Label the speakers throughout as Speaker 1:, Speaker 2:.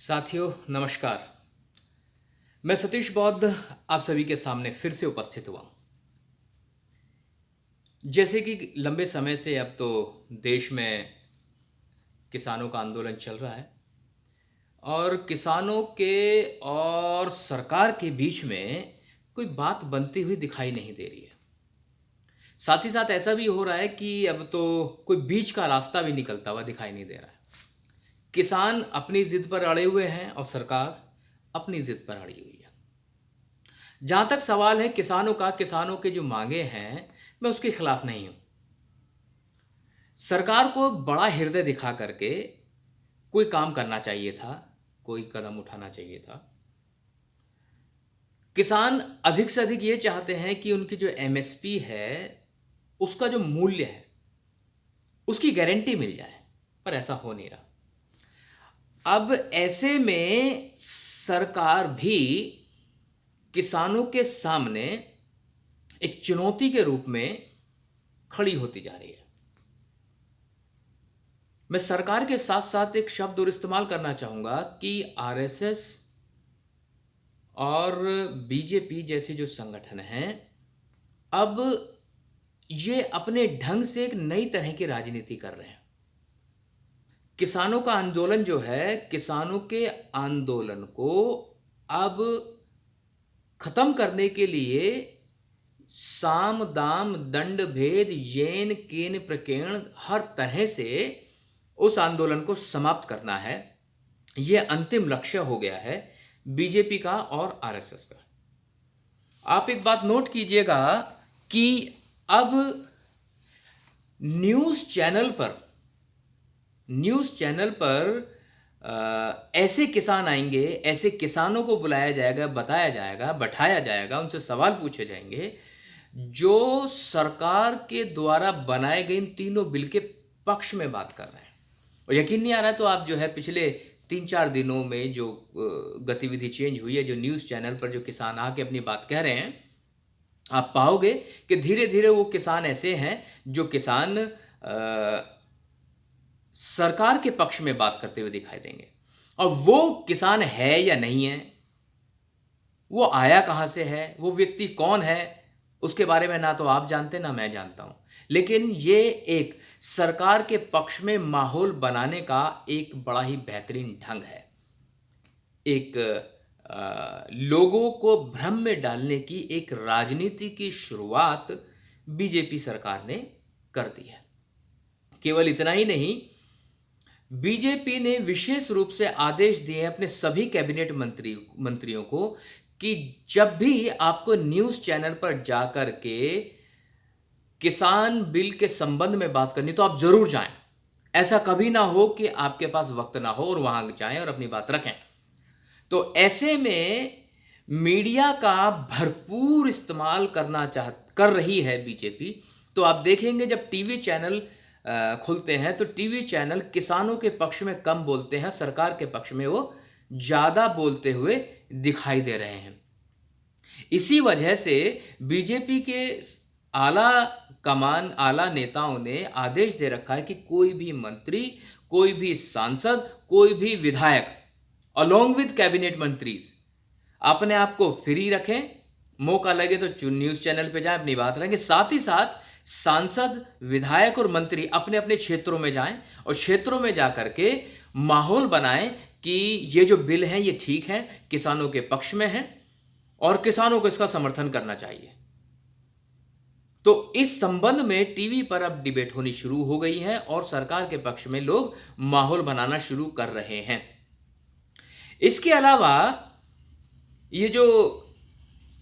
Speaker 1: साथियों नमस्कार। मैं सतीश बौद्ध आप सभी के सामने फिर से उपस्थित हुआ। जैसे कि लंबे समय से अब तो देश में किसानों का आंदोलन चल रहा है और किसानों के और सरकार के बीच में कोई बात बनती हुई दिखाई नहीं दे रही है। साथ ही साथ ऐसा भी हो रहा है कि अब तो कोई बीच का रास्ता भी निकलता हुआ दिखाई नहीं दे रहा है। किसान अपनी जिद पर अड़े हुए हैं और सरकार अपनी जिद पर अड़ी हुई है। जहां तक सवाल है किसानों के जो मांगे हैं, मैं उसके खिलाफ नहीं हूं। सरकार को बड़ा हृदय दिखा करके कोई काम करना चाहिए था, कोई कदम उठाना चाहिए था। किसान अधिक से अधिक ये चाहते हैं कि उनकी जो एमएसपी है, उसका जो मूल्य है, उसकी गारंटी मिल जाए, पर ऐसा हो नहीं रहा। अब ऐसे में सरकार भी किसानों के सामने एक चुनौती के रूप में खड़ी होती जा रही है। मैं सरकार के साथ साथ एक शब्द और इस्तेमाल करना चाहूंगा कि आरएसएस और बीजेपी जैसे जो संगठन हैं, अब ये अपने ढंग से एक नई तरह की राजनीति कर रहे हैं। किसानों का आंदोलन जो है, किसानों के आंदोलन को अब खत्म करने के लिए साम दाम दंड भेद येन केन प्रकीर्ण हर तरह से उस आंदोलन को समाप्त करना है। यह अंतिम लक्ष्य हो गया है बीजेपी का और आरएसएस का। आप एक बात नोट कीजिएगा कि अब न्यूज़ चैनल पर ऐसे किसान आएंगे, ऐसे किसानों को बुलाया जाएगा, बताया जाएगा, बैठाया जाएगा, उनसे सवाल पूछे जाएंगे जो सरकार के द्वारा बनाए गए इन तीनों बिल के पक्ष में बात कर रहे हैं। और यकीन नहीं आ रहा है तो आप जो है पिछले 3-4 दिनों में जो गतिविधि चेंज हुई है, जो न्यूज़ चैनल पर जो किसान आके अपनी बात कह रहे हैं, आप पाओगे कि धीरे धीरे वो किसान ऐसे हैं जो किसान सरकार के पक्ष में बात करते हुए दिखाई देंगे। और वो किसान है या नहीं है, वो आया कहां से है, वो व्यक्ति कौन है, उसके बारे में ना तो आप जानते ना मैं जानता हूं। लेकिन ये एक सरकार के पक्ष में माहौल बनाने का एक बड़ा ही बेहतरीन ढंग है। एक लोगों को भ्रम में डालने की एक राजनीति की शुरुआत बीजेपी सरकार ने कर दी है। केवल इतना ही नहीं, बीजेपी ने विशेष रूप से आदेश दिए हैं अपने सभी कैबिनेट मंत्रियों को कि जब भी आपको न्यूज़ चैनल पर जाकर के किसान बिल के संबंध में बात करनी तो आप जरूर जाएं। ऐसा कभी ना हो कि आपके पास वक्त ना हो और वहां जाएं और अपनी बात रखें। तो ऐसे में मीडिया का भरपूर इस्तेमाल कर रही है बीजेपी। तो आप देखेंगे जब टीवी चैनल खुलते हैं तो टीवी चैनल किसानों के पक्ष में कम बोलते हैं, सरकार के पक्ष में वो ज्यादा बोलते हुए दिखाई दे रहे हैं। इसी वजह से बीजेपी के आला नेताओं ने आदेश दे रखा है कि कोई भी मंत्री, कोई भी सांसद, कोई भी विधायक अलोंग विद कैबिनेट मंत्रीज अपने आप को फ्री रखें। मौका लगे तो न्यूज़ चैनल पे जाएं, अपनी बात रखें। साथ ही साथ सांसद, विधायक और मंत्री अपने अपने क्षेत्रों में जाएं और क्षेत्रों में जाकर के माहौल बनाएं कि ये जो बिल हैं ये ठीक हैं, किसानों के पक्ष में हैं और किसानों को इसका समर्थन करना चाहिए। तो इस संबंध में टीवी पर अब डिबेट होनी शुरू हो गई है और सरकार के पक्ष में लोग माहौल बनाना शुरू कर रहे हैं। इसके अलावा ये जो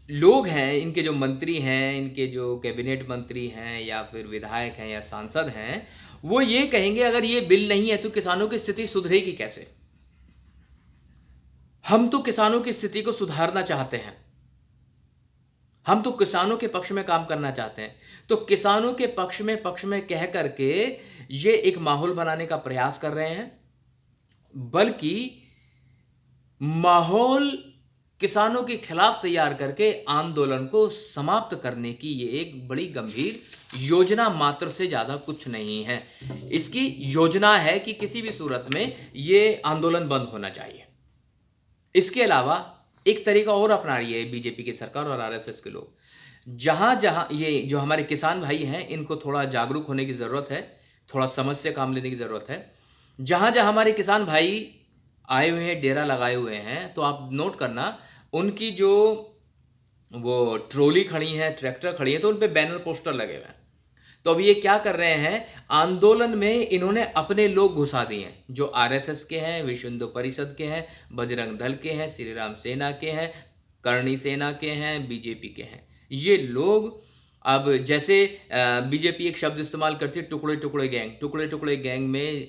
Speaker 1: लोग हैं, इनके जो मंत्री हैं, इनके जो कैबिनेट मंत्री हैं या फिर विधायक हैं या सांसद हैं, वो ये कहेंगे अगर ये बिल नहीं है तो किसानों की स्थिति सुधरेगी कैसे। हम तो किसानों की स्थिति को सुधारना चाहते हैं, हम तो किसानों के पक्ष में काम करना चाहते हैं। तो किसानों के पक्ष में कह करके ये एक माहौल बनाने का प्रयास कर रहे हैं, बल्कि माहौल किसानों के खिलाफ तैयार करके आंदोलन को समाप्त करने की ये एक बड़ी गंभीर योजना मात्र से ज्यादा कुछ नहीं है। इसकी योजना है कि किसी भी सूरत में ये आंदोलन बंद होना चाहिए। इसके अलावा एक तरीका और अपना रही है बीजेपी की सरकार और आरएसएस के लोग। जहाँ जहाँ ये जो हमारे किसान भाई हैं, इनको थोड़ा जागरूक होने की ज़रूरत है, थोड़ा समझ से काम लेने की ज़रूरत है। जहाँ जहाँ हमारे किसान भाई आए हुए हैं, डेरा लगाए हुए हैं, तो आप नोट करना, उनकी जो वो ट्रॉली खड़ी है, ट्रैक्टर खड़ी है, तो उन पे बैनर पोस्टर लगे हुए हैं। तो अब ये क्या कर रहे हैं, आंदोलन में इन्होंने अपने लोग घुसा दिए हैं, जो आरएसएस के हैं, विश्व हिंदू परिषद के हैं, बजरंग दल के हैं, श्री राम सेना के हैं, करणी सेना के हैं, बीजेपी के हैं। ये लोग अब जैसे बीजेपी एक शब्द इस्तेमाल करती है, टुकड़े टुकड़े गैंग। टुकड़े टुकड़े गैंग में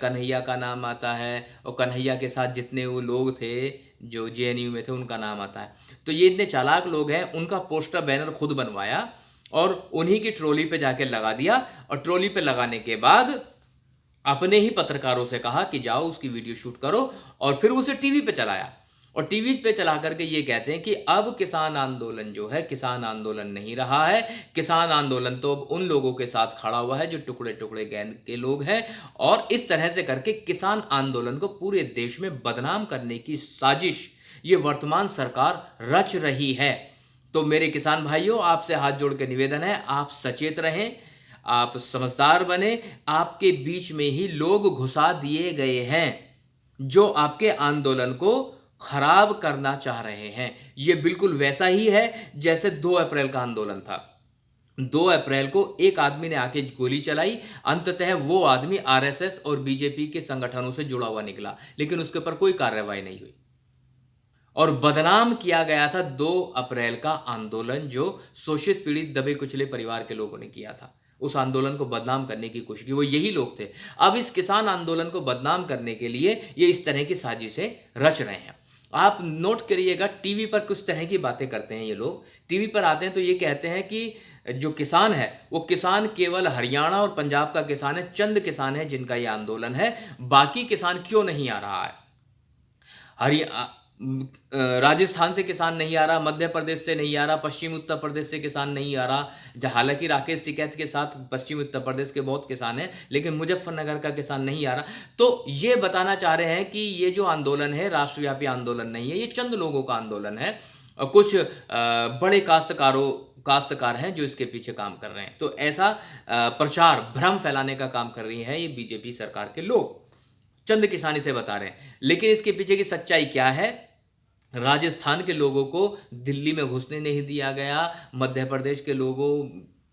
Speaker 1: कन्हैया का नाम आता है, और कन्हैया के साथ जितने वो लोग थे जो जेएनयू में थे, उनका नाम आता है। तो ये इतने चालाक लोग हैं, उनका पोस्टर बैनर खुद बनवाया और उन्हीं की ट्रॉली पे जाके लगा दिया, और ट्रॉली पे लगाने के बाद अपने ही पत्रकारों से कहा कि जाओ उसकी वीडियो शूट करो, और फिर उसे टीवी पे चलाया। और टीवी पे चला करके ये कहते हैं कि अब किसान आंदोलन जो है, किसान आंदोलन नहीं रहा है, किसान आंदोलन तो अब उन लोगों के साथ खड़ा हुआ है जो टुकड़े टुकड़े गैंग के लोग हैं। और इस तरह से करके किसान आंदोलन को पूरे देश में बदनाम करने की साजिश ये वर्तमान सरकार रच रही है। तो मेरे किसान भाइयों, आपसे हाथ जोड़ के निवेदन है, आप सचेत रहें, आप समझदार बने। आपके बीच में ही लोग घुसा दिए गए हैं जो आपके आंदोलन को खराब करना चाह रहे हैं। ये बिल्कुल वैसा ही है जैसे 2 अप्रैल का आंदोलन था। 2 अप्रैल को एक आदमी ने आके गोली चलाई, अंततः वो आदमी आरएसएस और बीजेपी के संगठनों से जुड़ा हुआ निकला, लेकिन उसके ऊपर कोई कार्रवाई नहीं हुई। और बदनाम किया गया था 2 अप्रैल का आंदोलन, जो शोषित पीड़ित दबे कुचले परिवार के लोगों ने किया था। उस आंदोलन को बदनाम करने की कोशिश की, वो यही लोग थे। अब इस किसान आंदोलन को बदनाम करने के लिए ये इस तरह की साजिशें रच रहे हैं। आप नोट करिएगा, टीवी पर कुछ तरह की बातें करते हैं ये लोग। टीवी पर आते हैं तो ये कहते हैं कि जो किसान है वो किसान केवल हरियाणा और पंजाब का किसान है, चंद किसान है जिनका ये आंदोलन है, बाकी किसान क्यों नहीं आ रहा है। राजस्थान से किसान नहीं आ रहा, मध्य प्रदेश से नहीं आ रहा, पश्चिम उत्तर प्रदेश से किसान नहीं आ रहा। हालांकि राकेश टिकैत के साथ पश्चिम उत्तर प्रदेश के बहुत किसान हैं, लेकिन मुजफ्फरनगर का किसान नहीं आ रहा। तो ये बताना चाह रहे हैं कि ये जो आंदोलन है राष्ट्रव्यापी आंदोलन नहीं है, ये चंद लोगों का आंदोलन है, और कुछ बड़े काश्तकार हैं जो इसके पीछे काम कर रहे हैं। तो ऐसा प्रचार, भ्रम फैलाने का काम कर रही है ये बीजेपी सरकार के लोग। चंद किसान इसे बता रहे हैं, लेकिन इसके पीछे की सच्चाई क्या है। राजस्थान के लोगों को दिल्ली में घुसने नहीं दिया गया। मध्य प्रदेश के लोगों,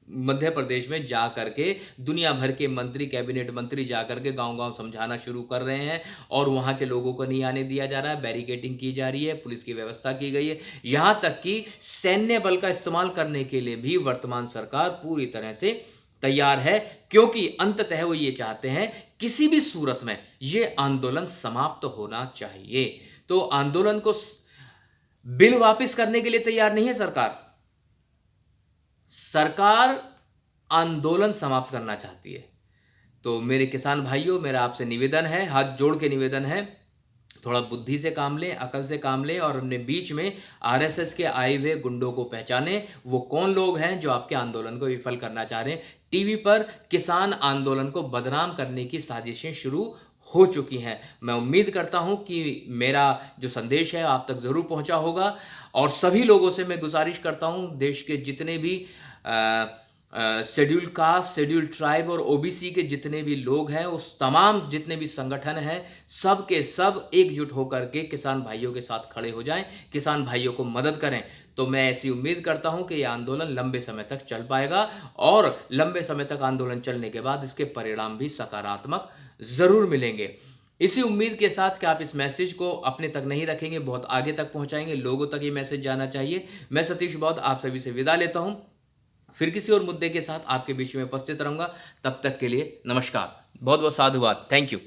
Speaker 1: मध्य प्रदेश में जा करके दुनिया भर के मंत्री, कैबिनेट मंत्री जा करके गांव-गांव समझाना शुरू कर रहे हैं, और वहां के लोगों को नहीं आने दिया जा रहा है। बैरिकेडिंग की जा रही है, पुलिस की व्यवस्था की गई है, यहां तक कि सैन्य बल का इस्तेमाल करने के लिए भी वर्तमान सरकार पूरी तरह से तैयार है, क्योंकि अंततः वो ये चाहते हैं किसी भी सूरत में ये आंदोलन समाप्त होना चाहिए। तो आंदोलन को बिल वापस करने के लिए तैयार नहीं है सरकार। सरकार आंदोलन समाप्त करना चाहती है। तो मेरे किसान भाइयों, मेरा आपसे निवेदन है, हाथ जोड़ के निवेदन है, थोड़ा बुद्धि से काम लें, अकल से काम लें, और अपने बीच में आरएसएस के आए हुए गुंडों को पहचानें। वो कौन लोग हैं जो आपके आंदोलन को विफल करना चाह रहे हैं। टीवी पर किसान आंदोलन को बदनाम करने की साजिशें शुरू हो चुकी हैं। मैं उम्मीद करता हूं कि मेरा जो संदेश है आप तक ज़रूर पहुंचा होगा, और सभी लोगों से मैं गुजारिश करता हूं, देश के जितने भी शेड्यूल कास्ट, शेड्यूल ट्राइब और ओबीसी के जितने भी लोग हैं, उस तमाम जितने भी संगठन हैं, सब के सब एकजुट होकर के किसान भाइयों के साथ खड़े हो जाएं, किसान भाइयों को मदद करें। तो मैं ऐसी उम्मीद करता हूं कि यह आंदोलन लंबे समय तक चल पाएगा, और लंबे समय तक आंदोलन चलने के बाद इसके परिणाम भी सकारात्मक ज़रूर मिलेंगे। इसी उम्मीद के साथ कि आप इस मैसेज को अपने तक नहीं रखेंगे, बहुत आगे तक पहुंचाएंगे, लोगों तक ये मैसेज जाना चाहिए। मैं सतीश बौद्ध आप सभी से विदा लेता हूं, फिर किसी और मुद्दे के साथ आपके बीच में उपस्थित रहूंगा। तब तक के लिए नमस्कार, बहुत बहुत साधुवाद, थैंक यू।